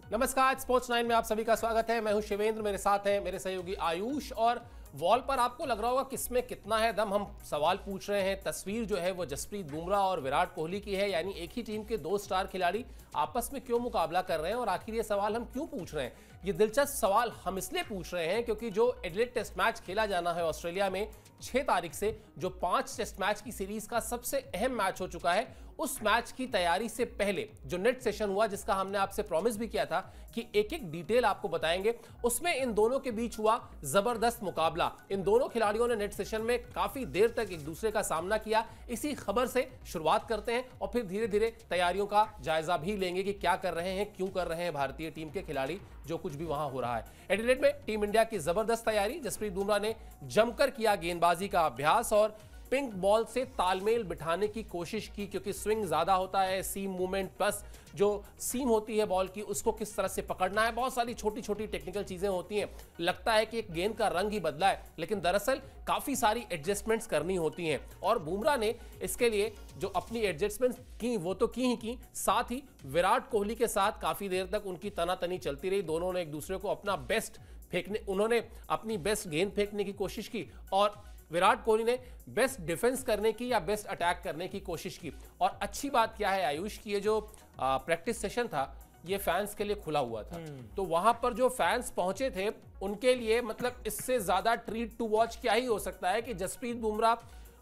नमस्कार, स्पोर्ट्स 9 में आप सभी का स्वागत है। मैं हूं शिवेंद्र, मेरे साथ हैं मेरे सहयोगी आयुष। और वॉल पर आपको लग रहा होगा किसमें कितना है दम। हम सवाल पूछ रहे हैं। तस्वीर जो है वो जसप्रीत बुमराह और विराट कोहली की है, यानी एक ही टीम के दो स्टार खिलाड़ी आपस में क्यों मुकाबला कर रहे हैं और आखिर ये सवाल हम क्यों पूछ रहे हैं। ये दिलचस्प सवाल हम इसलिए पूछ रहे हैं क्योंकि जो एडिलेड टेस्ट मैच खेला जाना है ऑस्ट्रेलिया में 6 तारीख से, जो 5 टेस्ट मैच की सीरीज का सबसे अहम मैच हो चुका है, उस मैच की तैयारी से पहले जो नेट सेशन हुआ, जिसका हमने आपसे प्रॉमिस भी किया था कि एक एक डिटेल आपको बताएंगे, उसमें इन दोनों के बीच हुआ जबरदस्त मुकाबला। इन दोनों खिलाड़ियों ने नेट सेशन में काफी देर तक एक दूसरे का सामना किया। इसी खबर से शुरुआत करते हैं और फिर धीरे धीरे तैयारियों का जायजा भी लेंगे कि क्या कर रहे हैं, क्यों कर रहे हैं भारतीय टीम के खिलाड़ी, जो कुछ भी वहां हो रहा है। एडिलेड में टीम इंडिया की जबरदस्त तैयारी। जसप्रीत बुमराह ने जमकर किया गेंदबाजी का अभ्यास और पिंक बॉल से तालमेल बिठाने की कोशिश की, क्योंकि स्विंग ज्यादा होता है, सीम मूवमेंट प्लस जो सीम होती है बॉल की उसको किस तरह से पकड़ना है, बहुत सारी छोटी छोटी टेक्निकल चीजें होती हैं। लगता है कि एक गेंद का रंग ही बदला है, लेकिन दरअसल काफी सारी एडजस्टमेंट्स करनी होती हैं। और बुमराह ने इसके लिए जो अपनी एडजस्टमेंट्स की वो तो की ही की, साथ ही विराट कोहली के साथ काफी देर तक उनकी तनातनी चलती रही। दोनों ने एक दूसरे को अपना बेस्ट फेंकने, उन्होंने अपनी बेस्ट गेंद फेंकने की कोशिश की और विराट कोहली ने बेस्ट डिफेंस करने की या बेस्ट अटैक करने की कोशिश की। और अच्छी बात क्या है आयुष की, ये जो प्रैक्टिस सेशन था ये फैंस के लिए खुला हुआ था, तो वहां पर जो फैंस पहुंचे थे उनके लिए मतलब इससे ज्यादा ट्रीट टू वॉच क्या ही हो सकता है कि जसप्रीत बुमराह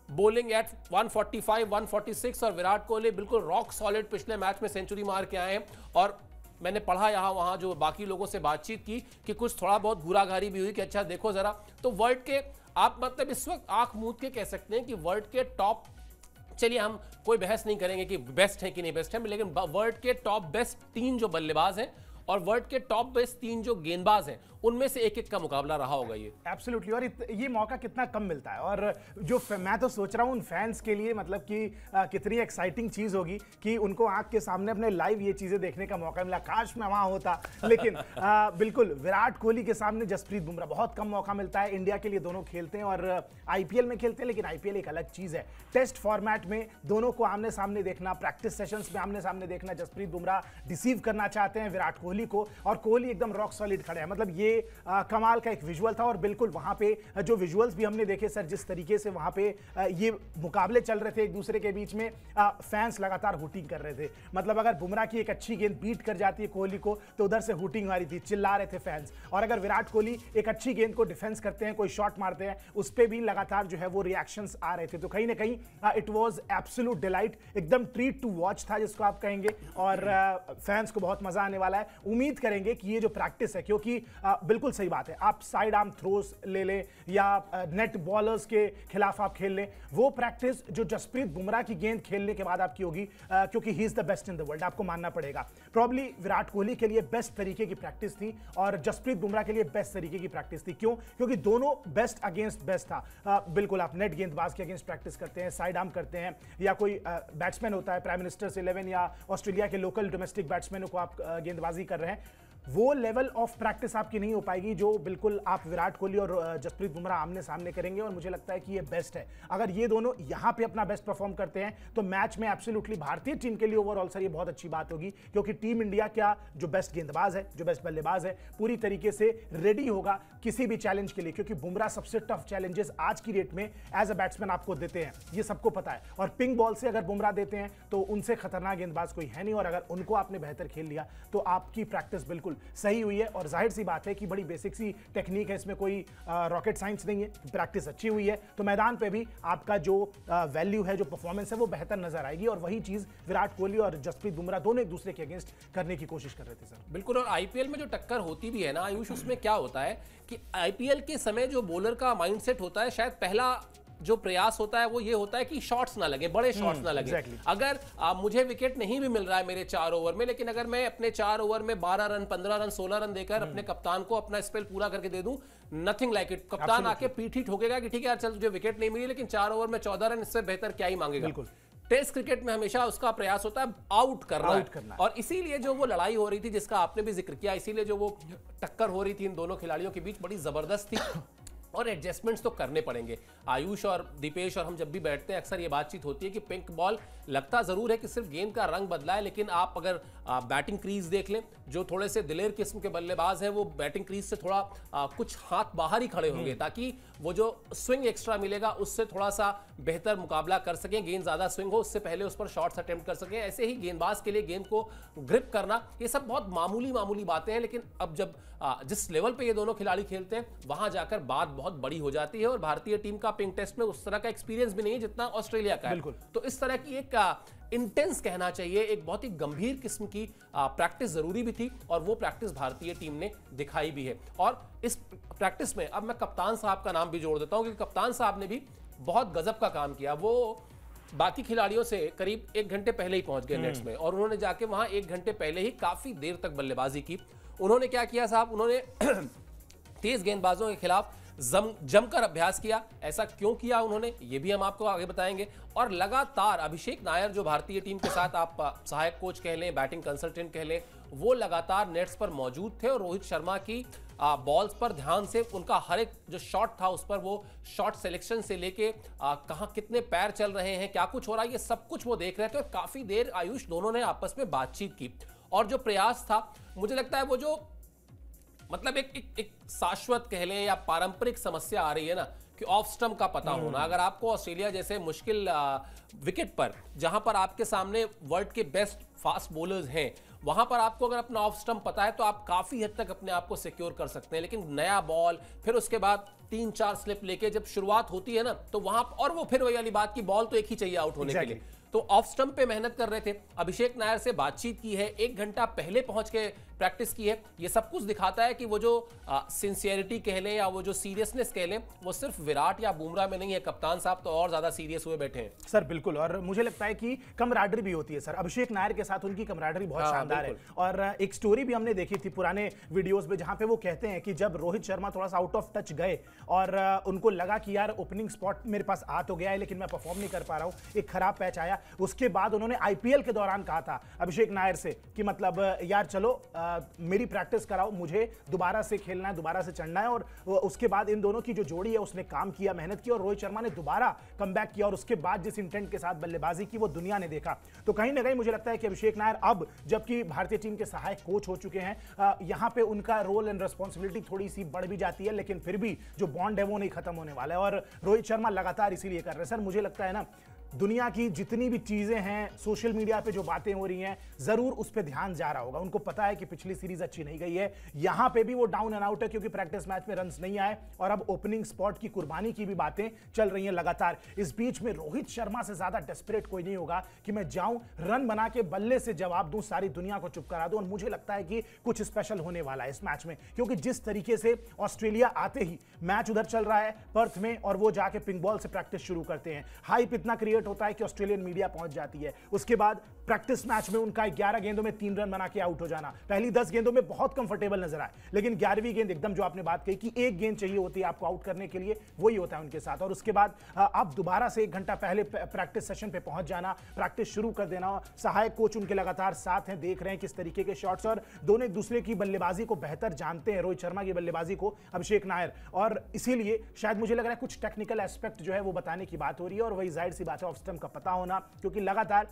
बॉलिंग एट 145, 146 और विराट कोहली बिल्कुल रॉक सॉलिड पिछले मैच में सेंचुरी मार के आए हैं। और मैंने पढ़ा यहाँ वहाँ जो बाकी लोगों से बातचीत की कि कुछ थोड़ा बहुत घूराघारी भी हुई कि अच्छा देखो जरा, तो वर्ल्ड के आप मतलब इस वक्त आंख मूंद के कह सकते हैं कि वर्ल्ड के टॉप, चलिए हम कोई बहस नहीं करेंगे कि बेस्ट है कि नहीं बेस्ट है, लेकिन वर्ल्ड के टॉप बेस्ट 3 जो बल्लेबाज हैं और वर्ल्ड के टॉप बेस्ट 3 जो गेंदबाज हैं, उनमें से एक एक का मुकाबला रहा होगा ये। एब्सोल्युटली। और ये मौका कितना कम मिलता है। और जो मैं तो सोच रहा हूँ उन फैंस के लिए मतलब कि कितनी एक्साइटिंग चीज़ होगी कि उनको आंख के सामने अपने लाइव ये चीज़ें देखने का मौका मिला। काश मैं वहाँ होता। लेकिन बिल्कुल विराट कोहली के सामने जसप्रीत बुमराह, बहुत कम मौका मिलता है। इंडिया के लिए दोनों खेलते हैं और आईपीएल में खेलते हैं, लेकिन आईपीएल एक अलग चीज़ है। टेस्ट फॉर्मेट में दोनों को आमने सामने देखना, प्रैक्टिस सेशंस में आमने सामने देखना। जसप्रीत बुमराह डिसीव करना चाहते हैं विराट कोहली को और कोहली एकदम रॉक सॉलिड खड़े हैं। मतलब ये कमाल का एक विजुअल था। और बिल्कुल वहां पे जो विजुअल्स भी हमने देखे सर, जिस तरीके से वहां पे ये मुकाबले चल रहे थे एक दूसरे के बीच में, फैंस लगातार हुटिंग कर रहे थे। मतलब अगर बुमराह की एक अच्छी गेंद बीट कर जाती है कोहली को तो उधर से हुटिंग आ रही थी, चिल्ला रहे थे फैंस। और अगर विराट कोहली एक अच्छी गेंद को डिफेंस करते हैं, कोई शॉट मारते हैं, उस पर भी लगातार जो है वो रिएक्शंस आ रहे थे। तो कहीं ना कहीं इट वाज एब्सोल्यूट डिलाइट, एकदम ट्रीट टू वॉच था जिसको आप कहेंगे। और फैंस को बहुत मजा आने वाला है। उम्मीद करेंगे कि ये जो प्रैक्टिस है, क्योंकि बिल्कुल सही बात है, आप साइड आर्म थ्रोस ले लें या नेट बॉलर्स के खिलाफ आप खेल लें, वो प्रैक्टिस जो जसप्रीत बुमराह की गेंद खेलने के बाद आपकी होगी, क्योंकि he is the best in the world, आपको मानना पड़ेगा। प्रॉब्ली विराट कोहली के लिए बेस्ट तरीके की प्रैक्टिस थी और जसप्रीत बुमराह के लिए बेस्ट तरीके की प्रैक्टिस थी। क्यों? क्योंकि दोनों बेस्ट अगेंस्ट बेस्ट था। बिल्कुल आप नेट गेंदबाज के अगेंस्ट प्रैक्टिस करते हैं, साइड आर्म करते हैं, या कोई बैट्समैन होता है, प्राइम मिनिस्टर्स 11 या ऑस्ट्रेलिया के लोकल डोमेस्टिक बैट्समैनों को आप गेंदबाजी कर रहे हैं, वो लेवल ऑफ प्रैक्टिस आपकी नहीं हो पाएगी जो बिल्कुल आप विराट कोहली और जसप्रीत बुमराह आमने सामने करेंगे। और मुझे लगता है कि ये बेस्ट है। अगर ये दोनों यहां पे अपना बेस्ट परफॉर्म करते हैं तो मैच में एब्सोल्युटली भारतीय टीम के लिए ओवरऑल सर ये बहुत अच्छी बात होगी, क्योंकि टीम इंडिया क्या जो बेस्ट गेंदबाज है, जो बेस्ट बल्लेबाज है, पूरी तरीके से रेडी होगा किसी भी चैलेंज के लिए। क्योंकि बुमराह सबसे टफ चैलेंजेस आज की डेट में एज अ बैट्समैन आपको देते हैं, ये सबको पता है। और पिंक बॉल से अगर बुमराह देते हैं तो उनसे खतरनाक गेंदबाज कोई है नहीं। और अगर उनको आपने बेहतर खेल लिया तो आपकी प्रैक्टिस बिल्कुल सही हुई है। और जाहिर सी बात है कि बड़ी बेसिक सी टेक्निक है, इसमें कोई रॉकेट साइंस नहीं है, प्रैक्टिस अच्छी हुई है तो मैदान पे भी आपका जो वैल्यू है, जो परफॉर्मेंस है, वो बेहतर नजर आएगी। और वही चीज विराट कोहली और जसप्रीत बुमराह दोनों एक दूसरे के अगेंस्ट करने की कोशिश कर रहे थे सर। बिल्कुल। और आईपीएल में जो टक्कर होती भी है ना आयुष, उसमें क्या होता है कि आईपीएल के समय जो बॉलर का माइंडसेट होता है, शायद पहला जो प्रयास होता है वो ये होता है कि शॉट्स ना लगे, बड़े शॉट्स ना लगे। exactly. अगर मुझे विकेट नहीं भी मिल रहा है मेरे 4 ओवर में, लेकिन अगर मैं अपने 4 ओवर में 12 रन, 15 रन, 16 रन देकर अपने कप्तान को अपना स्पेल पूरा करके दे दूं, नथिंग लाइक इट। कप्तान आके पीठ ही ठोकेगा कि ठीक है यार चल तुझे विकेट नहीं मिली, लेकिन 4 ओवर में 14 रन, इससे बेहतर क्या ही मांगेगा। बिल्कुल। टेस्ट क्रिकेट में हमेशा उसका प्रयास होता है आउट करना। और इसीलिए जो वो लड़ाई हो रही थी जिसका आपने भी जिक्र किया, इसीलिए जो वो टक्कर हो रही थी इन दोनों खिलाड़ियों के बीच बड़ी जबरदस्त थी। और एडजस्टमेंट्स तो करने पड़ेंगे। आयुष और दीपेश और हम जब भी बैठते हैं अक्सर ये बातचीत होती है कि पिंक बॉल लगता जरूर है कि सिर्फ गेंद का रंग बदला है, लेकिन आप अगर बैटिंग क्रीज देख लें, जो थोड़े से दिलेर किस्म के बल्लेबाज हैं वो बैटिंग क्रीज से थोड़ा कुछ हाथ बाहर ही खड़े होंगे, ताकि वो जो स्विंग एक्स्ट्रा मिलेगा उससे थोड़ा सा बेहतर मुकाबला कर सकें, गेंद ज्यादा स्विंग हो उससे पहले उस पर शॉट्स अटेम्प्ट कर सकें। ऐसे ही गेंदबाज के लिए गेंद को ग्रिप करना, ये सब बहुत मामूली बातें हैं, लेकिन अब जब जिस लेवल पे ये दोनों खिलाड़ी खेलते हैं वहां जाकर बात बहुत बड़ी हो जाती है। और भारतीय टीम का पिंक टेस्ट में उस तरह का एक्सपीरियंस भी नहीं है जितना ऑस्ट्रेलिया का है। तो इस तरह की एक इंटेंस कहना चाहिए, एक बहुत ही गंभीर किस्म की प्रैक्टिस जरूरी भी थी, और वो प्रैक्टिस भारतीय टीम ने दिखाई भी है। और इस प्रैक्टिस में अब मैं कप्तान साहब का नाम भी जोड़ देता हूं, क्योंकि कप्तान साहब ने भी बहुत गजब का काम किया। वो बाकी खिलाड़ियों से करीब 1 घंटे पहले ही पहुंच गए नेट्स में, और उन्होंने जाके वहां 1 घंटे पहले ही काफी देर तक बल्लेबाजी की। उन्होंने क्या किया साहब, उन्होंने तेज गेंदबाजों के खिलाफ जमकर अभ्यास किया। ऐसा क्यों किया उन्होंने, ये भी हम आपको आगे बताएंगे। और लगातार अभिषेक नायर जो भारतीय टीम के साथ आप सहायक कोच कह लें, बैटिंग कंसल्टेंट कह लें, वो लगातार नेट्स पर मौजूद थे और रोहित शर्मा की बॉल्स पर ध्यान से उनका हर एक जो शॉट था उस पर वो शॉट सिलेक्शन से लेके कहां कितने पैर चल रहे हैं, क्या कुछ हो रहा है, ये सब कुछ वो देख रहे थे। और काफी देर आयुष दोनों ने आपस में बातचीत की, और जो प्रयास था मुझे लगता है वो जो मतलब एक शाश्वत कह लें या पारंपरिक समस्या आ रही है ना कि ऑफ स्टंप का पता होना। अगर आपको ऑस्ट्रेलिया जैसे मुश्किल विकेट पर, जहां पर आपके सामने वर्ल्ड के बेस्ट फास्ट बॉलर्स हैं, वहां पर आपको अगर अपना ऑफ स्टंप पता है तो आप काफी हद तक अपने आप को सिक्योर कर सकते हैं। लेकिन नया बॉल, फिर उसके बाद 3-4 स्लिप लेके जब शुरुआत होती है ना, तो वहां और वो फिर वही वाली बात की बॉल तो एक ही चाहिए आउट होने के लिए, तो ऑफ स्टंप पे मेहनत कर रहे थे। अभिषेक नायर से बातचीत की है, 1 घंटा पहले पहुंच के प्रैक्टिस की है। ये सब कुछ दिखाता है कि वो जो सिंसियरिटी कह लें या वो जो सीरियसनेस कह लें, वो सिर्फ विराट या बुमराह में नहीं है। कप्तान साहब तो और ज्यादा सीरियस हुए बैठे हैं सर। बिल्कुल, और मुझे लगता है कि कमराडरी भी होती है सर। अभिषेक नायर के साथ उनकी कमराडरी बहुत शानदार है। और एक स्टोरी भी हमने देखी थी पुराने वीडियोस में, जहां पे वो कहते हैं कि जब रोहित शर्मा थोड़ा सा आउट ऑफ टच गए और उनको लगा कि यार ओपनिंग स्पॉट मेरे पास आ तो गया है लेकिन मैं परफॉर्म नहीं कर पा रहा हूं, एक खराब पैच आया, उसके बाद उन्होंने आईपीएल के दौरान कहा था अभिषेक नायर से कि मतलब यार चलो मेरी प्रैक्टिस कराओ, मुझे दोबारा से खेलना है, दोबारा से चढ़ना है। और उसके बाद इन दोनों की जो जोड़ी है उसने काम किया, मेहनत की, और रोहित शर्मा ने दोबारा कमबैक किया, और उसके बाद जिस इंटेंट के साथ बल्लेबाजी की वो दुनिया ने देखा। तो कहीं ना कहीं मुझे लगता है कि अभिषेक नायर अब जबकि भारतीय टीम के सहायक कोच हो चुके हैं, यहां पे उनका रोल एंड रिस्पॉन्सिबिलिटी थोड़ी सी बढ़ भी जाती है, लेकिन फिर भी जो बॉन्ड है वो नहीं खत्म होने वाला है। और रोहित शर्मा लगातार इसीलिए कर रहे हैं। सर मुझे लगता है ना, दुनिया की जितनी भी चीजें हैं, सोशल मीडिया पे जो बातें हो रही हैं, जरूर उस पे ध्यान जा रहा होगा। उनको पता है कि पिछली सीरीज अच्छी नहीं गई है, यहां पे भी वो डाउन एंड आउट है क्योंकि प्रैक्टिस मैच में रन्स नहीं आए, और अब ओपनिंग स्पॉट की कुर्बानी की भी बातें चल रही हैं लगातार। इस बीच में रोहित शर्मा से ज्यादा डेस्परेट कोई नहीं होगा कि मैं जाऊं, रन बना के बल्ले से जवाब दूं, सारी दुनिया को चुप करा दूं। और मुझे लगता है कि कुछ स्पेशल होने वाला है इस मैच में, क्योंकि जिस तरीके से ऑस्ट्रेलिया आते ही मैच उधर चल रहा है पर्थ में, और वो जाके पिंक बॉल से प्रैक्टिस शुरू करते हैं, हाइप इतना क्रिएट होता है कि ऑस्ट्रेलियन मीडिया पहुंच जाती है। उसके बाद प्रैक्टिस मैच में उनका 11 गेंदों में 3 रन बना के आउट हो जाना, पहली 10 गेंदों में बहुत कंफर्टेबल नजर आए, लेकिन 11वीं गेंद एकदम जो आपने बात कही कि एक गेंद चाहिए होती है आपको आउट करने के लिए, वही होता है उनके साथ। और उसके बाद अब दोबारा से 1 घंटा पहले प्रैक्टिस सेशन पे पहुंच जाना, प्रैक्टिस शुरू कर देना, सहायक कोच उनके लगातार साथ हैं, देख रहे हैं किस तरीके के शॉट्स, और दोनों एक दूसरे की बल्लेबाजी को बेहतर जानते हैं, रोहित शर्मा की बल्लेबाजी को, अभिषेक नायर, और इसीलिए शायद मुझे लग रहा है कुछ टेक्निकल एस्पेक्ट जो है वो बताने की बात हो रही है। और वही जाहिर सी बात है ऑफ स्टंप का पता होना, क्योंकि लगातार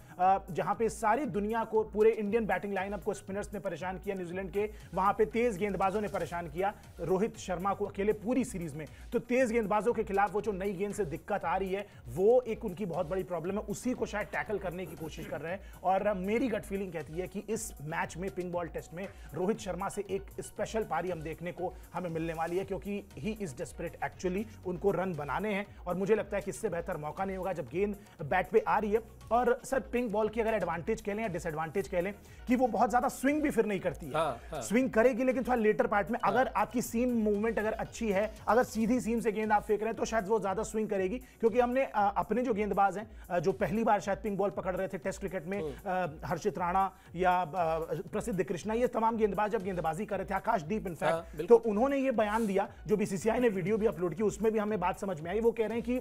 जहां पे सारी दुनिया को, पूरे इंडियन बैटिंग लाइनअप को स्पिनर्स ने परेशान किया न्यूजीलैंड के, वहां पे तेज गेंदबाजों ने परेशान किया रोहित शर्मा को अकेले पूरी सीरीज में। तो तेज गेंदबाजों के खिलाफ वो जो नई गेंद से दिक्कत आ रही है वो एक उनकी बहुत बड़ी प्रॉब्लम है, उसी को शायद टैकल करने की कोशिश कर रहे हैं। और मेरी गट फीलिंग कहती है कि इस मैच में, पिंक बॉल टेस्ट में, रोहित शर्मा से एक स्पेशल पारी हम देखने को हमें मिलने वाली है, क्योंकि ही इज डेस्परेट एक्चुअली, उनको रन बनाने हैं। और मुझे लगता है कि इससे बेहतर मौका नहीं होगा जब गेंद बैट पे आ रही है। और सर पिंक बॉल की अगर एडवांटेज कह लें या डिसएडवांटेज कह लें कि वो बहुत ज्यादा स्विंग भी फिर नहीं करती है। स्विंग करेगी लेकिन थोड़ा लेटर पार्ट में, अगर आपकी सीम मूवमेंट अगर अच्छी है, अगर सीधी सीम से गेंद आप फेंक रहे हैं तो शायद वो ज्यादा स्विंग करेगी। क्योंकि हमने अपने जो गेंदबाज हैं जो पहली बार शायद पिंक बॉल पकड़ रहे थे टेस्ट क्रिकेट में, हर्षित राणा या प्रसिद्ध कृष्णा, ये तमाम गेंदबाज जब गेंदबाजी कर रहे थे, आकाशदीप इनफैक्ट, तो उन्होंने ये बयान दिया, जो बीसीसीआई ने वीडियो भी अपलोड की, उसमें भी हमें बात समझ में आई। वो कह रहे हैं कि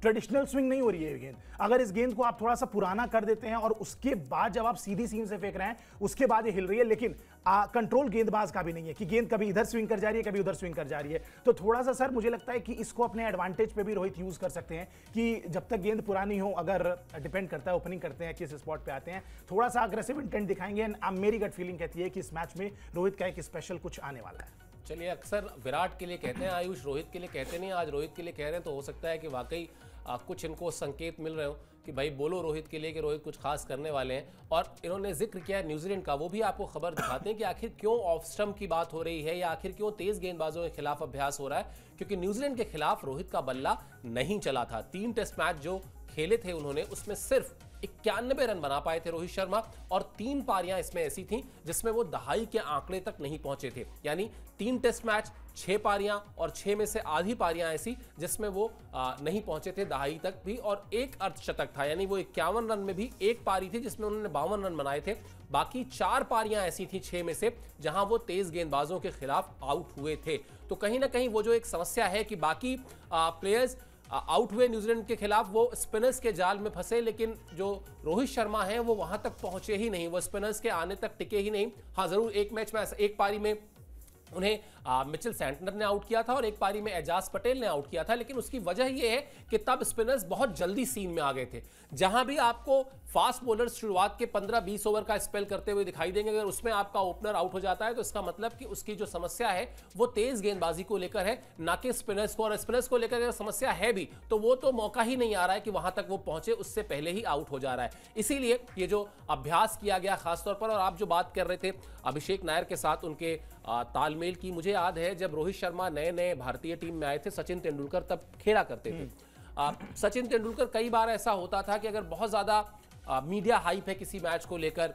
ट्रेडिशनल स्विंग नहीं हो रही है गेंद। अगर इस गेंद को आप थोड़ा सा पुराना कर देते हैं और उसके बाद जब आप सीधी सीम से फेंक रहे हैं उसके बाद ये हिल रही है, लेकिन कंट्रोल गेंदबाज का भी नहीं है कि गेंद कभी इधर स्विंग कर जा रही है, कभी उधर स्विंग कर जा रही है। तो थोड़ा सा सर मुझे लगता है कि इसको अपने एडवांटेज पे भी रोहित यूज कर सकते हैं कि जब तक गेंद पुरानी हो, अगर डिपेंड करता है ओपनिंग करते हैं किस स्पॉट पे आते हैं, थोड़ा सा अग्रेसिव इंटेंट दिखाएंगे। मेरी गट फीलिंग कहती है कि इस मैच में रोहित का एक स्पेशल कुछ आने वाला है। चलिए, अक्सर विराट के लिए कहते हैं आयुष, रोहित के लिए कहते नहीं। आज रोहित के लिए कह रहे हैं तो हो सकता है कि वाकई कुछ इनको संकेत मिल रहे हो कि भाई बोलो रोहित के लिए कि रोहित कुछ खास करने वाले हैं। और इन्होंने जिक्र किया है न्यूजीलैंड का, वो भी आपको खबर दिखाते हैं कि आखिर क्यों ऑफ स्टंप की बात हो रही है या आखिर क्यों तेज गेंदबाजों के खिलाफ अभ्यास हो रहा है। क्योंकि न्यूजीलैंड के खिलाफ रोहित का बल्ला नहीं चला था। 3 टेस्ट मैच जो खेले थे उन्होंने, उसमें सिर्फ 91 रन बना पाए थे रोहित शर्मा, और 3 पारियां इसमें ऐसी थीं जिसमें वो दहाई के आंकड़े तक नहीं पहुंचे थे। यानी 3 टेस्ट मैच, 6 पारियां, और 6 में से आधी पारियां ऐसी जिसमें वो नहीं पहुंचे थे दहाई तक भी, और 1 अर्धशतक था। यानी वो 51 रन में भी 1 पारी थी जिसमें उन्होंने 52 रन बनाए थे। बाकी 4 पारियां ऐसी थी 6 में से जहां वो तेज गेंदबाजों के खिलाफ आउट हुए थे। तो कहीं ना कहीं वो जो एक समस्या है कि बाकी प्लेयर्स आउट हुए न्यूजीलैंड के खिलाफ, वो स्पिनर्स के जाल में फंसे, लेकिन जो रोहित शर्मा हैं वो वहां तक पहुंचे ही नहीं, वो स्पिनर्स के आने तक टिके ही नहीं। हाँ, जरूर एक मैच में, एक पारी में उन्हें मिचेल सैंटनर ने आउट किया था और एक पारी में एजाज पटेल ने आउट किया था, लेकिन उसकी वजह यह है कि तब स्पिनर्स बहुत जल्दी सीन में आ गए थे। जहां भी आपको फास्ट बॉलर्स शुरुआत के 15-20 ओवर का स्पेल करते हुए दिखाई देंगे, अगर उसमें आपका ओपनर आउट हो जाता है तो इसका मतलब कि उसकी जो समस्या है वो तेज गेंदबाजी को लेकर है, ना कि स्पिनर्स को। और स्पिनर्स को लेकर अगर समस्या है भी तो वो तो मौका ही नहीं आ रहा है कि वहां तक वो पहुंचे, उससे पहले ही आउट हो जा रहा है। इसीलिए ये जो अभ्यास किया गया खासतौर पर, और आप जो बात कर रहे थे अभिषेक नायर के साथ उनके तालमेल की, मुझे याद है जब रोहित शर्मा नए नए भारतीय टीम में आए थे, सचिन तेंदुलकर तब खेला करते थे। सचिन तेंदुलकर, कई बार ऐसा होता था कि अगर बहुत ज्यादा मीडिया हाइप है किसी मैच को लेकर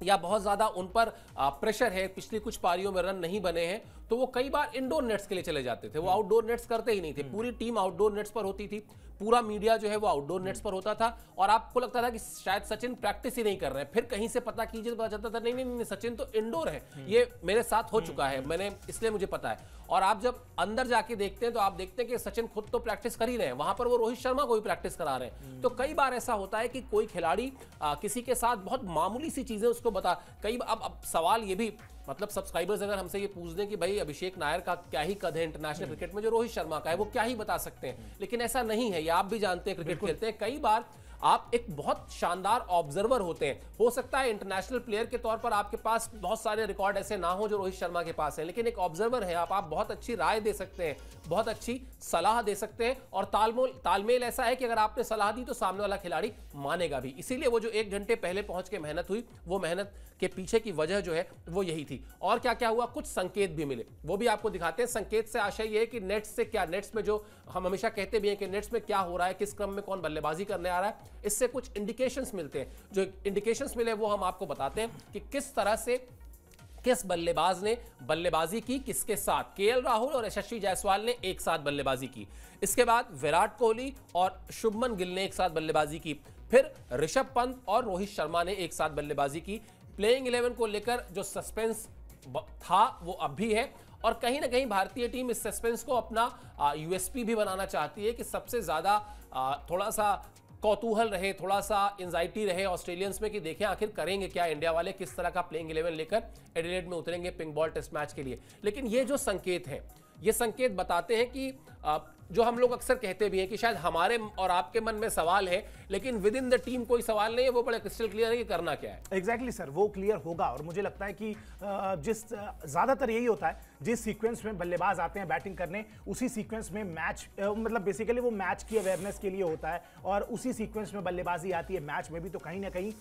या बहुत ज्यादा उन पर प्रेशर है, पिछली कुछ पारियों में रन नहीं बने हैं, तो वो कई बार इंडोर नेट्स के लिए चले जाते थे। वो आउटडोर नेट्स करते ही नहीं थे। पूरी टीम आउटडोर नेट्स पर होती थी, पूरा मीडिया जो है वो आउटडोर नेट्स पर होता था, और आपको लगता था कि शायद सचिन प्रैक्टिस ही नहीं कर रहे हैं। फिर कहीं से पता कीजिए तो पता चलता था नहीं नहीं नहीं, सचिन तो इंडोर है, ये मेरे साथ हो चुका है, मैंने इसलिए मुझे पता है। और आप जब अंदर जाके देखते हैं तो आप देखते हैं कि सचिन खुद तो प्रैक्टिस कर ही रहे हैं, वहां पर वो रोहित शर्मा को भी प्रैक्टिस करा रहे हैं। तो कई बार ऐसा होता है कि कोई खिलाड़ी किसी के साथ बहुत मामूली सी चीजें उसको बता, कई अब सवाल ये भी, मतलब सब्सक्राइबर्स अगर हमसे ये पूछ दें कि भाई अभिषेक नायर का क्या ही कद है इंटरनेशनल क्रिकेट में, जो रोहित शर्मा का है वो क्या ही बता सकते हैं, लेकिन ऐसा नहीं है। ये आप भी जानते हैं, क्रिकेट खेलते हैं, कई बार आप एक बहुत शानदार ऑब्जर्वर होते हैं। हो सकता है इंटरनेशनल प्लेयर के तौर पर आपके पास बहुत सारे रिकॉर्ड ऐसे ना हो जो रोहित शर्मा के पास है, लेकिन एक ऑब्जर्वर है आप बहुत अच्छी राय दे सकते हैं, बहुत अच्छी सलाह दे सकते हैं, और तालमेल ऐसा है कि अगर आपने सलाह दी तो सामने वाला खिलाड़ी मानेगा भी। इसीलिए वो जो 1 घंटे पहले पहुंच के मेहनत हुई, वो मेहनत के पीछे की वजह जो है वो यही थी। और क्या क्या हुआ, कुछ संकेत भी मिले, वो भी आपको दिखाते हैं। संकेत से आशय ये है कि नेट्स से क्या, नेट्स में जो हम हमेशा कहते भी हैं कि नेट्स में क्या हो रहा है, किस क्रम में कौन बल्लेबाजी करने आ रहा है, इससे कुछ इंडिकेशंस मिलते हैं। जो इंडिकेशंस मिले वो हम आपको बताते हैं कि किस तरह से किस बल्लेबाज ने बल्लेबाजी की किसके साथ। केएल राहुल और यशस्वी जायसवाल ने एक साथ बल्लेबाजी की। इसके बाद विराट कोहली और शुभमन गिल ने एक साथ बल्लेबाजी की। फिर ऋषभ पंत और रोहित शर्मा ने एक साथ बल्लेबाजी की। प्लेइंग 11 को लेकर जो सस्पेंस था वो अब भी है, और कहीं ना कहीं भारतीय टीम इस सस्पेंस को अपना यूएसपी भी बनाना चाहती है कि सबसे ज्यादा थोड़ा सा कौतूहल रहे, थोड़ा सा एंजाइटी रहे ऑस्ट्रेलियंस में कि देखें आखिर करेंगे क्या इंडिया वाले, किस तरह का प्लेइंग 11 लेकर एडिलेड में उतरेंगे पिंक बॉल टेस्ट मैच के लिए। लेकिन ये जो संकेत हैं, ये संकेत बताते हैं कि जो हम लोग अक्सर कहते भी हैं कि शायद हमारे और आपके मन में सवाल है, लेकिन विद इन द टीम कोई सवाल नहीं है, वो बड़े क्रिस्टल क्लियर है कि करना क्या है। एग्जैक्टली सर, वो क्लियर होगा। और मुझे लगता है कि ज्यादातर यही होता है, जिस सीक्वेंस में बल्लेबाज आते हैं बैटिंग करने, उसी सीक्वेंस में मैच, मतलब बेसिकली वो मैच की अवेयरनेस के लिए होता है, और उसी सीक्वेंस में बल्लेबाजी आती है मैच में भी। तो कहीं ना कहीं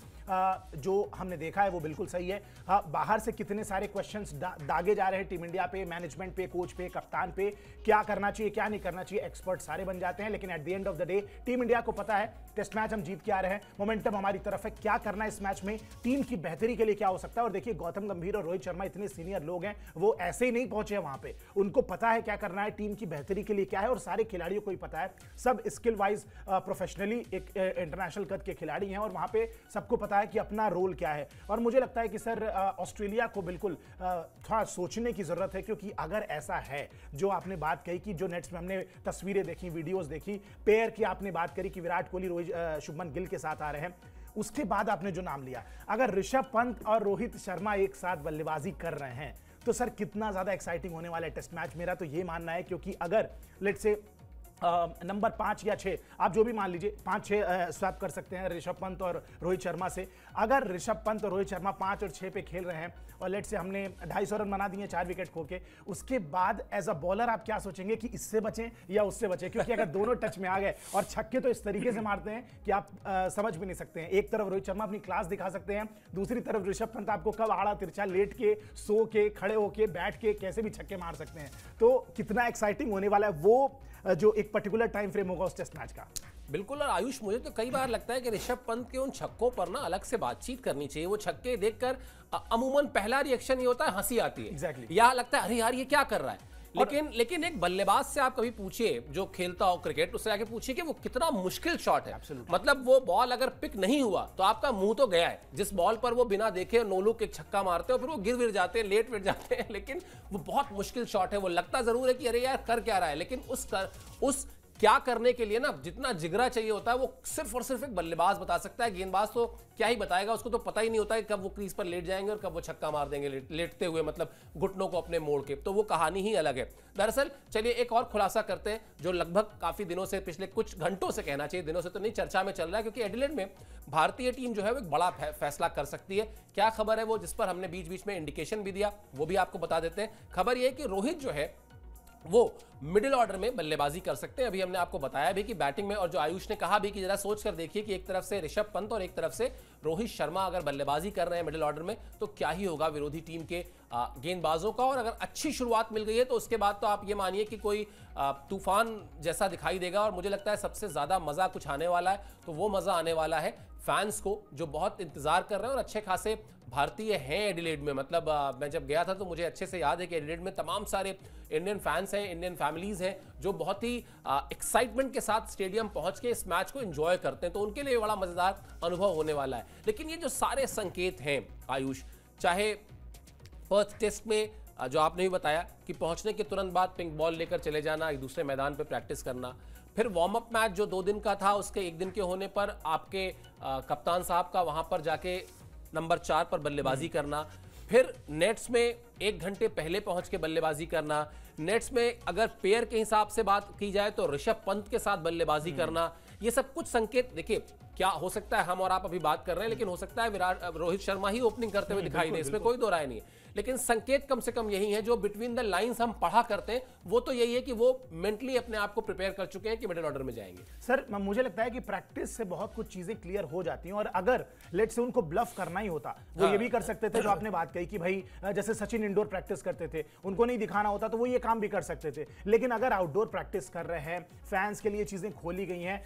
जो हमने देखा है वो बिल्कुल सही है। बाहर से कितने सारे क्वेश्चंस दागे जा रहे हैं टीम इंडिया पे, मैनेजमेंट पे, कोच पे, कप्तान पे, क्या करना चाहिए क्या नहीं करना चाहिए, एक्सपर्ट सारे बन जाते हैं। लेकिन at the end of the day team India को पता है टेस्ट मैच हम जीत के आ रहे हैं, मोमेंटम हमारी तरफ है, क्या करना है इस मैच में, टीम की बेहतरी के लिए क्या हो सकता है। और देखिए गौतम गंभीर और रोहित शर्मा इतने सीनियर लोग हैं, वो ऐसे ही नहीं पहुंचे हैं वहां पे, उनको पता है क्या करना है, टीम की बेहतरी के लिए क्या है, और सारे खिलाड़ियों को ही पता है, सब स्किल वाइज प्रोफेशनली एक इंटरनेशनल कद के खिलाड़ी हैं, और वहां पे सबको पता है कि अपना रोल क्या है। और मुझे लगता है कि सर ऑस्ट्रेलिया को बिल्कुल थोड़ा सोचने की जरूरत है, क्योंकि अगर ऐसा है जो आपने बात कही कि जो नेट्स में हमने तस्वीरें देखी, वीडियोस देखी, पेयर की आपने बात करी कि विराट कोहली रोहित शुभमन गिल के साथ आ रहे हैं, उसके बाद आपने जो नाम लिया, अगर ऋषभ पंत और रोहित शर्मा एक साथ बल्लेबाजी कर रहे हैं तो सर कितना ज्यादा एक्साइटिंग होने वाला है टेस्ट मैच। मेरा तो ये मानना है, क्योंकि अगर लेट्स से नंबर 5 या 6 आप जो भी मान लीजिए, 5-6 स्वैप कर सकते हैं ऋषभ पंत और रोहित शर्मा से। अगर ऋषभ पंत और रोहित शर्मा 5 और 6 पे खेल रहे हैं और लेट से हमने 250 रन बना दिए 4 विकेट खो के, उसके बाद एज अ बॉलर आप क्या सोचेंगे कि इससे बचें या उससे बचें? क्योंकि अगर दोनों टच में आ गए, और छक्के तो इस तरीके से मारते हैं कि आप समझ भी नहीं सकते हैं। एक तरफ रोहित शर्मा अपनी क्लास दिखा सकते हैं, दूसरी तरफ ऋषभ पंत आपको कब आड़ा तिरछा लेट के, सो के, खड़े होके, बैठ के कैसे भी छक्के मार सकते हैं। तो कितना एक्साइटिंग होने वाला है वो जो एक पर्टिकुलर टाइम फ्रेम होगा उस टेस्ट मैच का। बिल्कुल। और आयुष, मुझे तो कई बार लगता है कि ऋषभ पंत के उन छक्कों पर ना अलग से बातचीत करनी चाहिए। वो छक्के देखकर अमूमन पहला रिएक्शन ये होता है हंसी आती है, Exactly. या लगता है अरे यार ये क्या कर रहा है। लेकिन एक बल्लेबाज से आप कभी पूछिए जो खेलता हो क्रिकेट, उससे आके पूछिए कि वो कितना मुश्किल शॉट है। Absolutely. मतलब वो बॉल अगर पिक नहीं हुआ तो आपका मुंह तो गया है। जिस बॉल पर वो बिना देखे नो लुक एक छक्का मारते हो, फिर वो गिर जाते हैं, लेट फिर जाते हैं, लेकिन वो बहुत मुश्किल शॉट है। वो लगता जरूर है कि अरे यार कर क्या रहा है, लेकिन उस क्या करने के लिए ना जितना जिगरा चाहिए होता है वो सिर्फ और सिर्फ एक बल्लेबाज बता सकता है। गेंदबाज तो क्या ही बताएगा, उसको तो पता ही नहीं होता है कब वो क्रीज पर लेट जाएंगे और कब वो छक्का मार देंगे लेटते हुए, मतलब घुटनों को अपने मोड़ के। तो वो कहानी ही अलग है। दरअसल चलिए एक और खुलासा करते हैं जो लगभग काफी दिनों से, पिछले कुछ घंटों से कहना चाहिए, दिनों से तो नहीं, चर्चा में चल रहा है, क्योंकि एडिलेड में भारतीय टीम जो है वो एक बड़ा फैसला कर सकती है। क्या खबर है वो, जिस पर हमने बीच बीच में इंडिकेशन भी दिया, वो भी आपको बता देते हैं। खबर यह है कि रोहित जो है वो मिडिल ऑर्डर में बल्लेबाजी कर सकते हैं। अभी हमने आपको बताया भी कि बैटिंग में, और जो आयुष ने कहा भी कि जरा सोच कर देखिए कि एक तरफ से ऋषभ पंत और एक तरफ से रोहित शर्मा अगर बल्लेबाजी कर रहे हैं मिडिल ऑर्डर में, तो क्या ही होगा विरोधी टीम के गेंदबाजों का। और अगर अच्छी शुरुआत मिल गई है तो उसके बाद तो आप ये मानिए कि कोई तूफान जैसा दिखाई देगा। और मुझे लगता है सबसे ज्यादा मजा कुछ आने वाला है, तो वो मजा आने वाला है फैंस को, जो बहुत इंतजार कर रहे हैं। और अच्छे खासे भारतीय हैं एडिलेड में। मतलब मैं जब गया था तो मुझे अच्छे से याद है कि एडिलेड में तमाम सारे इंडियन फैंस हैं, इंडियन फैमिलीज हैं, जो बहुत ही एक्साइटमेंट के साथ स्टेडियम पहुंच के इस मैच को एंजॉय करते हैं। तो उनके लिए बड़ा मजेदार अनुभव होने वाला है। लेकिन ये जो सारे संकेत हैं आयुष, चाहे पर्थ टेस्ट में जो आपने भी बताया कि पहुंचने के तुरंत बाद पिंक बॉल लेकर चले जाना, एक दूसरे मैदान पर प्रैक्टिस करना, फिर वार्म अप मैच जो 2 दिन का था उसके 1 दिन के होने पर आपके कप्तान साहब का वहां पर जाके नंबर 4 पर बल्लेबाजी करना, फिर नेट्स में 1 घंटे पहले पहुंच के बल्लेबाजी करना, नेट्स में अगर पेयर के हिसाब से बात की जाए तो ऋषभ पंत के साथ बल्लेबाजी करना, ये सब कुछ संकेत देखिए क्या हो सकता है। हम और आप अभी बात कर रहे हैं, लेकिन हो सकता है रोहित शर्मा ही ओपनिंग करते हुए दिखाई दे, इसमें कोई दो राय नहीं है। लेकिन संकेत कम से कम यही है जो बिटवीन द लाइंस हम पढ़ा करते हैं, वो तो यही है कि वो मेंटली अपने आप को प्रिपेयर कर चुके हैं कि मिडिल ऑर्डर में जाएंगे। सर मुझे लगता है कि प्रैक्टिस से बहुत कुछ चीजें क्लियर हो जाती हैं, और अगर लेट से उनको ब्लफ करना ही होता, वो ये भी कर सकते थे जो आपने बात कही कि भाई जैसे सचिन इंडोर प्रैक्टिस करते थे, उनको नहीं दिखाना होता तो वो ये काम भी कर सकते थे। लेकिन अगर आउटडोर प्रैक्टिस कर रहे हैं, फैंस के लिए चीजें खोली गई हैं,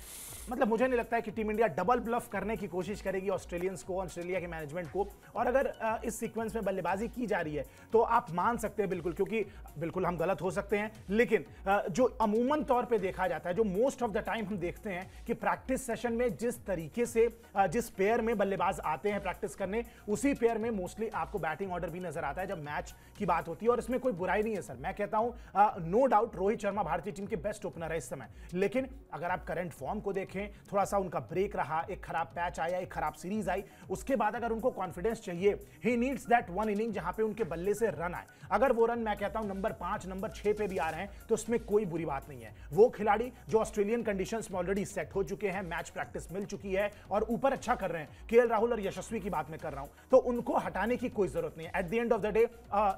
मतलब मुझे नहीं लगता है कि टीम इंडिया डबल ब्लफ करने की कोशिश करेगी ऑस्ट्रेलियंस को, ऑस्ट्रेलिया के मैनेजमेंट को। और अगर इस सीक्वेंस में बल्लेबाजी की जा रही है तो आप मान सकते हैं बिल्कुल, क्योंकि बिल्कुल हम गलत हो सकते हैं, लेकिन जो अमूमन तौर पे देखा जाता है, जो मोस्ट ऑफ द टाइम हम देखते हैं कि प्रैक्टिस सेशन में जिस तरीके से जिस पेयर में बल्लेबाज आते हैं प्रैक्टिस करने, उसी पेयर में मोस्टली आपको बैटिंग ऑर्डर भी नजर आता है जब मैच की बात होती है। और इसमें कोई बुराई नहीं है सर, मैं कहता हूं नो डाउट रोहित शर्मा भारतीय टीम के बेस्ट ओपनर है इस समय। लेकिन अगर आप करंट फॉर्म को देखें, थोड़ा सा उनका ब्रेक रहा, एक खराब पैच आया, एक खराब सीरीज आई, उसके बाद अगर उनको कॉन्फिडेंस चाहिए, ही नीड्स दैट 1 इनिंग जहां पे उनके बल्ले से रन आए। अगर वो रन मैं कहता हूं नंबर 5, नंबर 6 पे भी आ रहे हैं तो उसमें कोई बुरी बात नहीं है। वो खिलाड़ी जो ऑस्ट्रेलियन कंडीशंस में ऑलरेडी सेट हो चुके हैं, मैच प्रैक्टिस मिल चुकी है और ऊपर अच्छा कर रहे हैं, केएल राहुल और यशस्वी की बात मैं कर रहा हूं, तो उनको हटाने की कोई जरूरत नहीं है। At the end of the day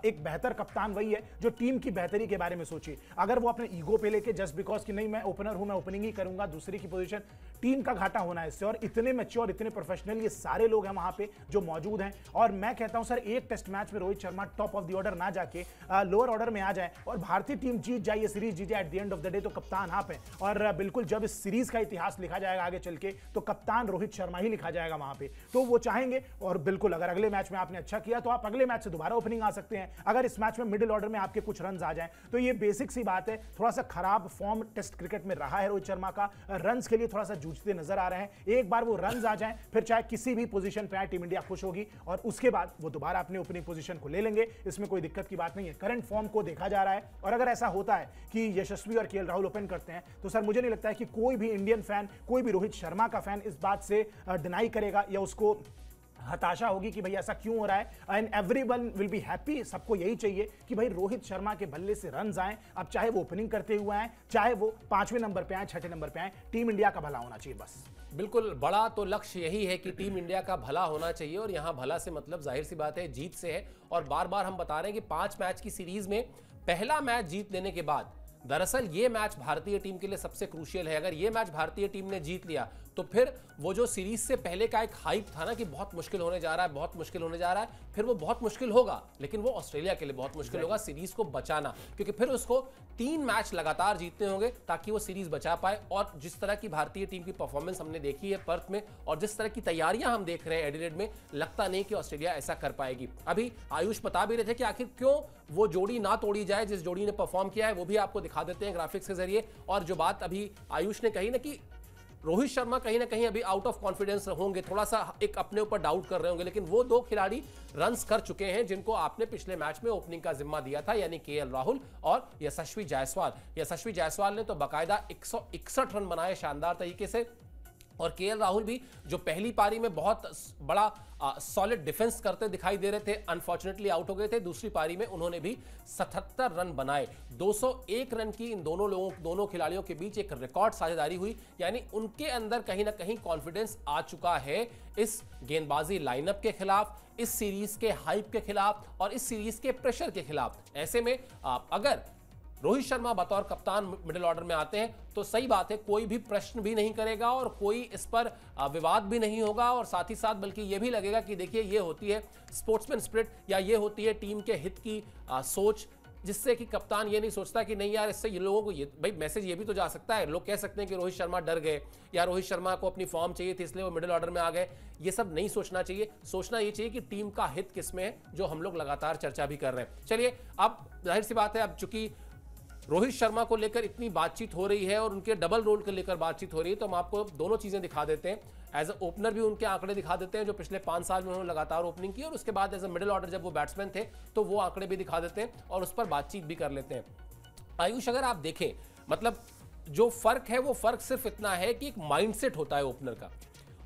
एक बेहतर कप्तान वही है जो टीम की बेहतरी कोहली के बारे में सोचिए, अगर वो अपने ईगो पे लेके जस्ट बिकॉज कि नहीं मैं ओपनर हूं, मैं ओपनिंग ही करूंगा, दूसरे की पोजीशन, टीम का घाटा होना है इससे। और इतने मैच्योर, इतने प्रोफेशनल ये सारे लोग हैं वहां पे जो मौजूद हैं। और मैं कहता हूं सर, एक टेस्ट मैच में Rohit Sharma top of the order ना जाके लोअर ऑर्डर में आ जाए और भारतीय टीम जीत जाए, ये सीरीज जीत जाए, at the end of the day तो कप्तान आप हैं। और बिल्कुल जब इस सीरीज का इतिहास लिखा जाएगा आगे चल के, तो कप्तान रोहित शर्मा ही लिखा जाएगा वहां पे, तो वो चाहेंगे। और बिल्कुल अगर अगले मैच में आपने अच्छा किया तो आप अगले मैच से दोबारा ओपनिंग आ सकते हैं। अगर इस मैच में मिडिल ऑर्डर में आपके कुछ रन आ जाएं, तो ये बेसिक सी बात है। थोड़ा सा खराब फॉर्म टेस्ट क्रिकेट में रहा है रोहित शर्मा का, रन्स के लिए थोड़ा सा जूझते नजर आ रहे हैं। एक बार वो रन्स आ जाएं, फिर चाहे किसी भी पोजीशन पे आए, टीम इंडिया खुश होगी और उसके बाद वो दोबारा अपनी ओपनिंग पोजीशन को ले लेंगे। इसमें कोई दिक्कत की बात नहीं है। करंट फॉर्म को देखा जा रहा है और अगर ऐसा होता है कि यशस्वी और केएल राहुल ओपन करते हैं, तो सर मुझे नहीं लगता है कि कोई भी इंडियन फैन, कोई भी रोहित शर्मा का फैन इस बात से डिनाई करेगा या उसको हताशा होगी कि भाई ऐसा क्यों हो रहा है। And everyone will be happy. सबको यही चाहिए कि भाई रोहित शर्मा के बल्ले से रन्स आए, अब चाहे वो ओपनिंग करते हुए आए, चाहे वो 5वें नंबर पे आए, 6ठे नंबर पे आए, टीम इंडिया का भला होना चाहिए बस। बिल्कुल, बड़ा तो लक्ष्य यही है कि टीम इंडिया का भला होना चाहिए और यहां भला से मतलब जाहिर सी बात है जीत से है। और बार बार हम बता रहे हैं कि 5 मैच की सीरीज में पहला मैच जीत लेने के बाद दरअसल ये मैच भारतीय टीम के लिए सबसे क्रूशियल है। अगर ये मैच भारतीय टीम ने जीत लिया तो फिर वो जो सीरीज से पहले का एक हाइप था ना कि बहुत मुश्किल होने जा रहा है, बहुत मुश्किल होने जा रहा है, फिर वो बहुत मुश्किल होगा, लेकिन वो ऑस्ट्रेलिया के लिए बहुत मुश्किल होगा सीरीज को बचाना, क्योंकि फिर उसको 3 मैच लगातार जीतने होंगे ताकि वो सीरीज बचा पाए। और जिस तरह की भारतीय टीम की परफॉर्मेंस हमने देखी है पर्थ में और जिस तरह की तैयारियां हम देख रहे हैं एडिलेड में, लगता नहीं कि ऑस्ट्रेलिया ऐसा कर पाएगी। अभी आयुष बता भी रहे थे कि आखिर क्यों वो जोड़ी ना तोड़ी जाए जिस जोड़ी ने परफॉर्म किया है, वो भी आपको दिखा देते हैं ग्राफिक्स के जरिए। और जो बात अभी आयुष ने कही ना कि रोहित शर्मा कहीं ना कहीं अभी आउट ऑफ कॉन्फिडेंस होंगे, थोड़ा सा एक अपने ऊपर डाउट कर रहे होंगे, लेकिन वो 2 खिलाड़ी रन्स कर चुके हैं जिनको आपने पिछले मैच में ओपनिंग का जिम्मा दिया था, यानी केएल राहुल और यशस्वी जायसवाल। यशस्वी जायसवाल ने तो बाकायदा 161 रन बनाए शानदार तरीके से, और केएल राहुल भी जो पहली पारी में बहुत बड़ा सॉलिड डिफेंस करते दिखाई दे रहे थे, अनफॉर्चुनेटली आउट हो गए थे। दूसरी पारी में उन्होंने भी 77 रन बनाए। 201 रन की इन दोनों खिलाड़ियों के बीच एक रिकॉर्ड साझेदारी हुई, यानी उनके अंदर कहीं ना कहीं कॉन्फिडेंस आ चुका है इस गेंदबाजी लाइनअप के खिलाफ, इस सीरीज के हाइप के खिलाफ और इस सीरीज के प्रेशर के खिलाफ। ऐसे में अगर रोहित शर्मा बतौर कप्तान मिडिल ऑर्डर में आते हैं तो सही बात है, कोई भी प्रश्न भी नहीं करेगा और कोई इस पर विवाद भी नहीं होगा, और साथ ही साथ बल्कि ये भी लगेगा कि देखिए ये होती है स्पोर्ट्समैन स्पिरिट, या ये होती है टीम के हित की सोच, जिससे कि कप्तान ये नहीं सोचता कि नहीं यार इससे ये लोगों को ये भाई मैसेज ये भी तो जा सकता है, लोग कह सकते हैं कि रोहित शर्मा डर गए या रोहित शर्मा को अपनी फॉर्म चाहिए थी इसलिए वो मिडिल ऑर्डर में आ गए। ये सब नहीं सोचना चाहिए। सोचना ये चाहिए कि टीम का हित किसमें है, जो हम लोग लगातार चर्चा भी कर रहे हैं। चलिए, अब जाहिर सी बात है, अब चूंकि रोहित शर्मा को लेकर इतनी बातचीत हो रही है और उनके डबल रोल को लेकर बातचीत हो रही है, तो हम आपको दोनों चीजें दिखा देते हैं। एज अ ओपनर भी उनके आंकड़े दिखा देते हैं जो पिछले 5 साल में उन्होंने लगातार ओपनिंग की, और उसके बाद एज अ मिडिल ऑर्डर जब वो बैट्समैन थे तो वो आंकड़े भी दिखा देते हैं और उस पर बातचीत भी कर लेते हैं। आयुष, अगर आप देखें, मतलब जो फर्क है वो फर्क सिर्फ इतना है कि एक माइंडसेट होता है ओपनर का,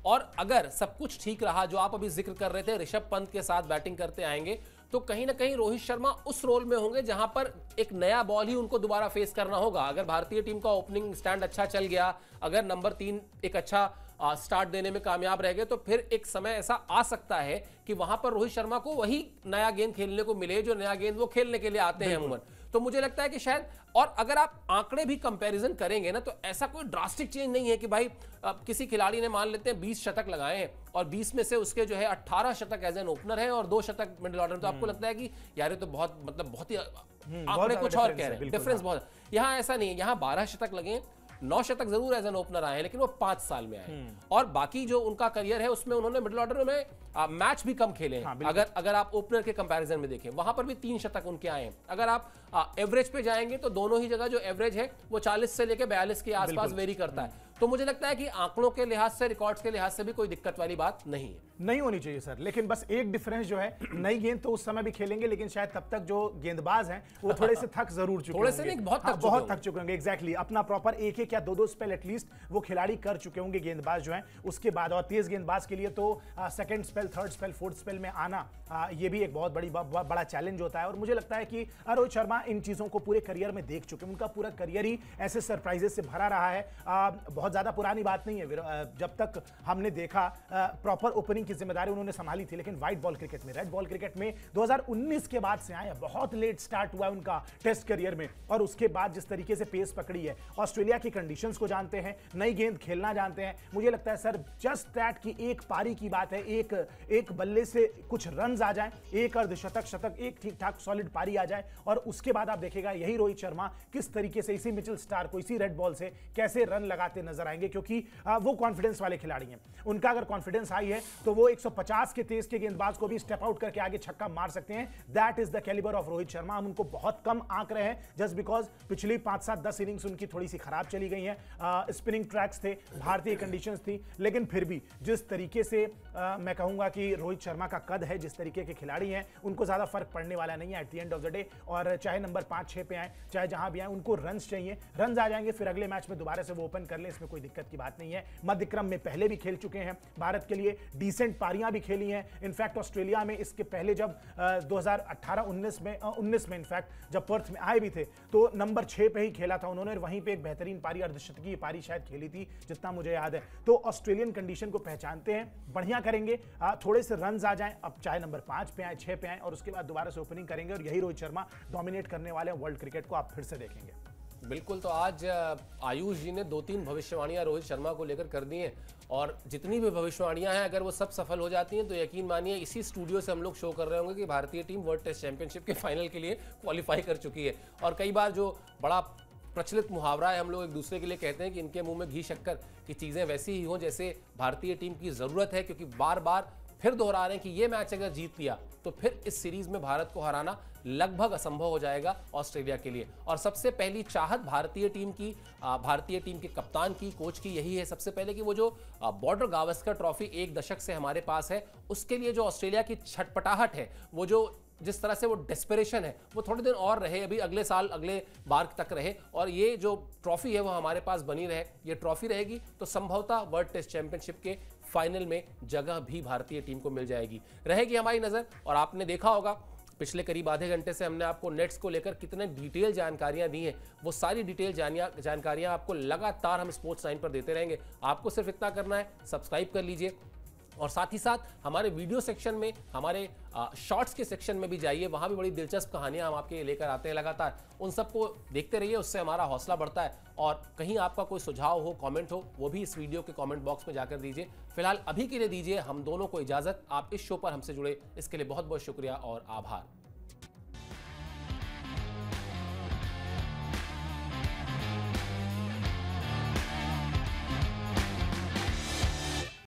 और अगर सब कुछ ठीक रहा, जो आप अभी जिक्र कर रहे थे ऋषभ पंत के साथ बैटिंग करते आएंगे, तो कहीं ना कहीं रोहित शर्मा उस रोल में होंगे जहां पर एक नया बॉल ही उनको दोबारा फेस करना होगा। अगर भारतीय टीम का ओपनिंग स्टैंड अच्छा चल गया, अगर नंबर 3 एक अच्छा स्टार्ट देने में कामयाब रह गए, तो फिर एक समय ऐसा आ सकता है कि वहां पर रोहित शर्मा को वही नया गेंद खेलने को मिले जो नया गेंद वो खेलने के लिए आते हैं अमूमन। तो मुझे लगता है कि शायद, और अगर आप आंकड़े भी कंपैरिजन करेंगे ना, तो ऐसा कोई ड्रास्टिक चेंज नहीं है कि भाई किसी खिलाड़ी ने मान लेते हैं 20 शतक लगाए हैं और 20 में से उसके जो है 18 शतक एज एन ओपनर है और 2 शतक मिडिल ऑर्डर, तो आपको लगता है कि यार ये तो बहुत मतलब बहुत ही आंकड़े कुछ और कह रहे हैं, डिफरेंस बहुत। यहाँ ऐसा नहीं है, यहाँ 12 शतक लगे, 9 शतक जरूर एज एन ओपनर आए हैं, लेकिन वो 5 साल में आए, और बाकी जो उनका करियर है उसमें उन्होंने मिडिल ऑर्डर में मैच भी कम खेले हैं। हाँ, अगर आप ओपनर के कंपैरिजन में देखें, वहां पर भी 3 शतक उनके आए हैं। अगर आप एवरेज पे जाएंगे तो दोनों ही जगह जो एवरेज है वो 40 से लेकर 42 के आसपास वेरी करता है। तो मुझे लगता है कि आंकड़ों के लिहाज से, रिकॉर्ड्स के लिहाज से भी कोई दिक्कत वाली बात नहीं है, नहीं होनी चाहिए सर। लेकिन बस एक डिफरेंस जो है, नई गेंद तो उस समय भी खेलेंगे, लेकिन शायद तब तक जो गेंदबाज हैं वो थोड़े से थक जरूर चुके थोड़े से नहीं, बहुत थक चुके होंगे। एग्जैक्टली, अपना प्रॉपर एक या दो स्पेल एटलीस्ट वो खिलाड़ी कर चुके होंगे गेंदबाज जो हैं उसके बाद। और तेज गेंदबाज के लिए तो second spell, third spell, fourth spell में आना ये भी एक बहुत बड़ा चैलेंज होता है। और मुझे लगता है कि रोहित शर्मा इन चीजों को पूरे करियर में देख चुके हैं। उनका पूरा करियर ही ऐसे सरप्राइजेस से भरा रहा है। बहुत बहुत ज्यादा पुरानी बात नहीं है। जब तक हमने देखा प्रॉपर ओपनिंग की जिम्मेदारी उन्होंने संभाली थी, लेकिन व्हाइट बॉल क्रिकेट में, रेड बॉल क्रिकेट में 2019 के बाद से आए, बहुत लेट स्टार्ट हुआ उनका टेस्ट करियर में, और उसके बाद जिस तरीके से पेस पकड़ी है, ऑस्ट्रेलिया की कंडीशंस को जानते हैं, नई गेंद खेलना जानते हैं। मुझे लगता है सर जस्ट दैट की एक पारी की बात है, एक बल्ले से कुछ रन्स आ जाए, एक अर्धशतक, शतक, एक ठीक ठाक सॉलिड पारी आ जाए, और उसके बाद आप देखेगा यही रोहित शर्मा किस तरीके से इसी मिचेल स्टार्क को इसी रेड बॉल से कैसे रन लगाते नजर आएंगे, क्योंकि वो कॉन्फिडेंस वाले खिलाड़ी हैं। उनका अगर कॉन्फिडेंस हाई है तो वो 150 के तेज के गेंदबाज को भी स्टेप आउट करके आगे छक्का मार सकते हैं। That is the calibre of Rohit Sharma. हम उनको बहुत कम आंक रहे हैं जस्ट बिकॉज पिछली 5-7-10 इनिंग्स उनकी थोड़ी सी खराब चली गई हैं। स्पिनिंग ट्रैक्स थे, भारतीय कंडीशंस थी, लेकिन फिर भी जिस तरीके से मैं कहूंगा कि रोहित शर्मा का कद है, जिस तरीके के खिलाड़ी हैं, उनको ज्यादा फर्क पड़ने वाला नहीं है at the end of the day. और चाहे नंबर 5-6 पे आए, चाहे जहां भी आए, उनको रन्स चाहिए, रन्स आ जाएंगे फिर अगले मैच में दोबारा से वो ओपन कर ले, इसमें कोई दिक्कत की बात नहीं है। मध्य क्रम में पहले भी खेल चुके हैं, भारत के लिए डिसेंट पारियां भी खेली हैं। इनफैक्ट ऑस्ट्रेलिया में इसके पहले जब 2018-19 में इनफैक्ट जब पर्थ में आए भी थे तो नंबर 6 पे ही खेला था उन्होंने, वहीं पे एक बेहतरीन पारी, अर्धशतकीय पारी शायद खेली थी जितना मुझे याद है। तो ऑस्ट्रेलियन कंडीशन को पहचानते हैं, बढ़िया करेंगे, थोड़े से रन्स आ जाएं, अब चाहे नंबर 5 पे आए, 6 पे आए, और उसके बाद दोबारा से ओपनिंग करेंगे, और यही रोहित शर्मा डोमिनेट करने वाले हैं वर्ल्ड क्रिकेट को, आप फिर से देखेंगे। बिल्कुल। तो आज आयुष जी ने 2-3 भविष्यवाणियां रोहित शर्मा को लेकर कर दी हैं, और जितनी भी भविष्यवाणियां हैं अगर वो सब सफल हो जाती हैं तो यकीन मानिए इसी स्टूडियो से हम लोग शो कर रहे होंगे कि भारतीय टीम वर्ल्ड टेस्ट चैंपियनशिप के फाइनल के लिए क्वालिफाई कर चुकी है। और कई बार जो बड़ा प्रचलित मुहावरा है, हम लोग एक दूसरे के लिए कहते हैं कि इनके मुंह में घी शक्कर, की चीज़ें वैसी ही हों जैसे भारतीय टीम की ज़रूरत है, क्योंकि बार बार फिर दोहरा रहे हैं कि ये मैच अगर जीत लिया तो फिर इस सीरीज में भारत को हराना लगभग असंभव हो जाएगा ऑस्ट्रेलिया के लिए। और सबसे पहली चाहत भारतीय टीम के कप्तान की, कोच की यही है सबसे पहले कि वो जो बॉर्डर गावस्कर ट्रॉफी 1 दशक से हमारे पास है, उसके लिए जो ऑस्ट्रेलिया की छटपटाहट है, वो जो जिस तरह से वो डेस्परेशन है, वो थोड़े दिन और रहे, अभी अगले साल अगले बार तक रहे, और ये जो ट्रॉफी है वो हमारे पास बनी रहे। ये ट्रॉफी रहेगी तो संभवतः वर्ल्ड टेस्ट चैंपियनशिप के फाइनल में जगह भी भारतीय टीम को मिल जाएगी, रहेगी हमारी नज़र। और आपने देखा होगा पिछले करीब आधे घंटे से हमने आपको नेट्स को लेकर कितने डिटेल जानकारियां दी हैं, वो सारी डिटेल जानकारियां आपको लगातार हम स्पोर्ट्स 9 पर देते रहेंगे। आपको सिर्फ इतना करना है, सब्सक्राइब कर लीजिए, और साथ ही साथ हमारे वीडियो सेक्शन में, हमारे शॉर्ट्स के सेक्शन में भी जाइए, वहाँ भी बड़ी दिलचस्प कहानियाँ हम आपके लिए लेकर आते हैं लगातार। उन सबको देखते रहिए, उससे हमारा हौसला बढ़ता है। और कहीं आपका कोई सुझाव हो, कमेंट हो, वो भी इस वीडियो के कमेंट बॉक्स में जाकर दीजिए। फिलहाल अभी के लिए दीजिए हम दोनों को इजाज़त। आप इस शो पर हमसे जुड़े इसके लिए बहुत बहुत शुक्रिया और आभार।